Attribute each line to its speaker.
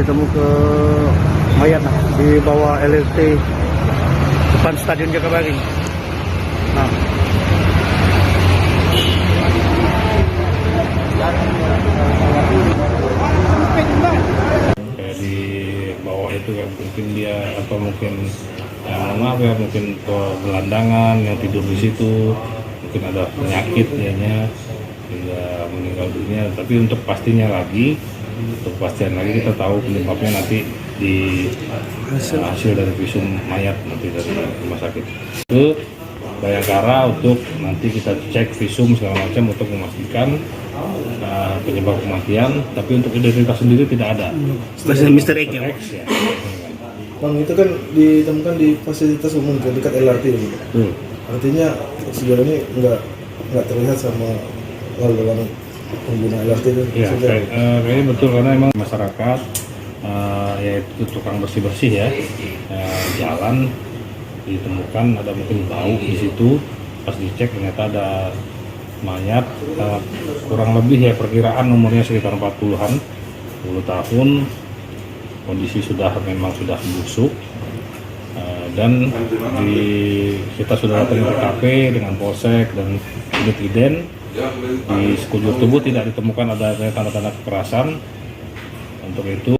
Speaker 1: ketemu ke mayat di bawah LRT depan Stadion Jakabaring. Nah,
Speaker 2: kayak di bawah itu kan mungkin dia atau mungkin maaf ya, mungkin gelandangan yang tidur di situ, mungkin ada penyakit dianya hingga meninggal dunia. Tapi untuk pastian lagi kita tahu penyebabnya nanti di hasil dari visum mayat nanti dari rumah sakit itu Bayangkara, untuk nanti kita cek visum segala macam untuk memastikan penyebab kematian. Tapi untuk identitas sendiri tidak ada.
Speaker 1: Mr. X ya.
Speaker 2: Ya.
Speaker 3: Bang, itu kan ditemukan di fasilitas umum dekat LRT ini. Artinya sejauh ini nggak terlihat sama lalu lalang pengguna LRT itu.
Speaker 2: Ya, kayaknya betul, karena memang masyarakat yaitu tukang bersih ya, jalan ditemukan ada mungkin bau di situ. Pas dicek ternyata ada mayat, kurang lebih ya perkiraan umurnya sekitar 40-an, 10 tahun. Kondisi memang sudah busuk, dan kita sudah datang ke TKP dengan polsek dan unit iden. Di sekujur tubuh tidak ditemukan ada tanda-tanda kekerasan. Untuk itu